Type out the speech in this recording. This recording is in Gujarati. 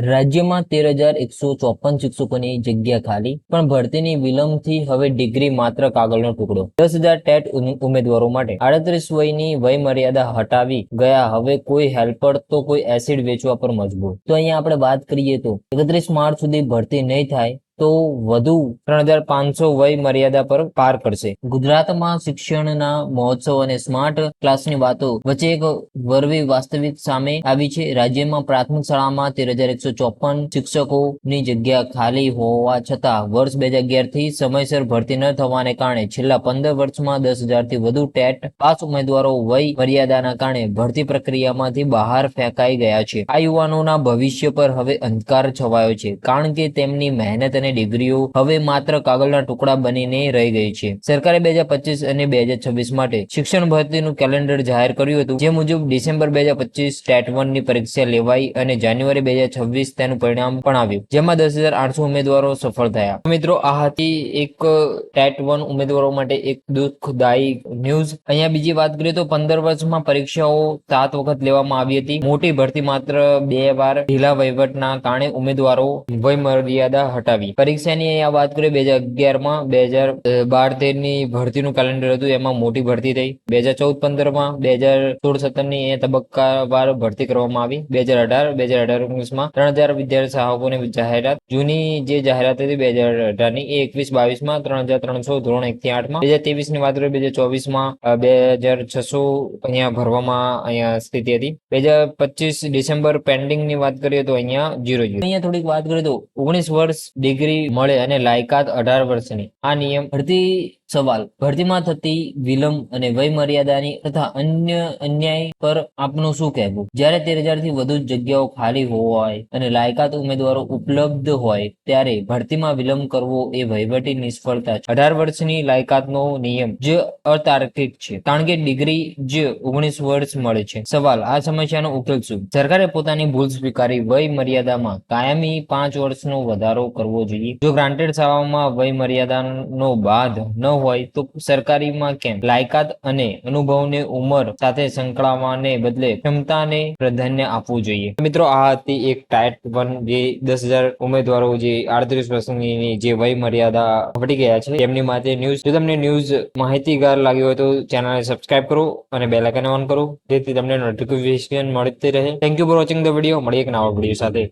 રાજ્યમાં 13,154 શિક્ષકોની જગ્યા ખાલી, પણ ભરતીની વિલંબથી હવે ડિગ્રી માત્ર કાગળનો ટુકડો. 10,000 ટેટ ઉમેદવારો માટે 38 વયની વયમર્યાદા હટાવી ગયા. હવે કોઈ હેલ્પર તો કોઈ એસિડ વેચવા પર મજબૂર. તો અહીંયા આપણે વાત કરીએ તો 31 માર્ચ સુધી ભરતી નહીં થાય તો વધુ 3,500 વય મર્યાદા પર પાર કરશે. ગુજરાતમાં શિક્ષણના મહોત્સવ અને સ્માર્ટ ક્લાસની વાતો વચ્ચે એક વરવી વાસ્તવિક સામે આવી છે. રાજ્યમાં પ્રાથમિક શાળામાં 13,154 શિક્ષકોની જગ્યા ખાલી હોવા છતાં વર્ષ 2011 થી સમયસર ભરતી ન થવાને કારણે છેલ્લા 15 વર્ષમાં 10,000 થી વધુ ટેટ પાસ ઉમેદવારો વય મર્યાદાના કારણે ભરતી પ્રક્રિયામાંથી બહાર ફેંકાઈ ગયા છે. આ યુવાનોના ભવિષ્ય પર હવે અંધકાર છવાયો છે, કારણ કે તેમની મહેનત અને ડિગ્રીઓ હવે માત્ર કાગળના ટુકડા બનીને રહી ગઈ છે. સરકારે 2025 અને 2026 માટે શિક્ષણ ભરતીનું કેલેન્ડર જાહેર કર્યું હતું, જે મુજબ ડિસેમ્બર 2025 ટેટ 1 ની પરીક્ષા લેવાઈ અને જાન્યુઆરી 2026 તેનું પરિણામ પણ આવ્યું, જેમાં 10,800 ઉમેદવારો સફળ થયા. મિત્રો, આ હતી એક ટેટ 1 ઉમેદવારો માટે એક દુઃખદાયી ન્યૂઝ. અહીંયા બીજી વાત કરીએ તો 15 વર્ષમાં પરીક્ષાઓ 7 વખત લેવામાં આવી હતી. મોટી ભરતી માત્ર 2 વાર. ઢીલા વહીવટના કારણે ઉમેદવારો વય મર્યાદા હટાવી. પરીક્ષાની અહીંયા વાત કરીએ 2011માં 2012-13 ની ભરતીનું કેલેન્ડર હતું, એમાં મોટી ભરતી થઈ. 2014-15માં 2016-17 ની એ તબક્કાવાર ભરતી કરવામાં આવી. 2018-19માં 3,000 વિદ્યાર્થી સહાયકોની જાહેરાત. જૂની જે જાહેરાત હતી 2018 ની એ 21-22માં 3,300 ધોરણ 1 થી 8માં. 2023 ની વાત કરીએ 2024માં 2,600 અહીંયા ભરવામાં અહીંયા સ્થિતિ હતી. 2025 ડિસેમ્બર પેન્ડિંગ ની વાત કરીએ તો અહીંયા 0. અહીંયા થોડીક વાત કરીએ તો 19 વર્ષ ડિગ્રી મળે અને લાયકાત 18 વર્ષની. આ નિયમ ભરતી સવાલ ભરતીમાં થતી વિલંબ અને વય મર્યાદાની તથા અન્ય અન્યાય પર આપનું શું કહેવું? જ્યારે 13,000 થી વધુ જગ્યાઓ ખાલી હોય અને લાયકાત ઉમેદવારો ઉપલબ્ધ હોય ત્યારે ભરતીમાં વિલંબ કરવો એ વહીવટી નિષ્ફળતા છે. 18 વર્ષની લાયકાતનો નિયમ જે અતાર્કિક છે, કારણ કે ડિગ્રી જ 19 વર્ષ મળે છે. સવાલ: આ સમસ્યાનો ઉકેલ શું? સરકારે પોતાની ભૂલ સ્વીકારી વય મર્યાદામાં કાયમી 5 વર્ષનો વધારો કરવો જોઈએ. જો ગ્રાન્ટેડ શાળાઓમાં વય મર્યાદાનો બાદ ન હોય તો સરકારીમાં કેમ? લાયકાત અને અનુભવને ઉંમર સાથે સંકળાવવાને બદલે ક્ષમતાને પ્રાધાન્ય આપવું જોઈએ. મિત્રો, આ હતી એક ટેટ 1 જે 10,000 ઉમેદવારો જે 38 વર્ષની જે વય મર્યાદા હટી ગયા છે તેમની માટે ન્યૂઝ. જો તમને ન્યૂઝ માહિતીગાર લાગ્યો હોય તો ચેનલને સબસ્ક્રાઇબ કરો અને બેલ આઇકન ઓન કરો, જેથી તમને નોટિફિકેશન મળતી રહે. Thank you for watching the video. મળીએ એક નવા વિડીયો સાથે.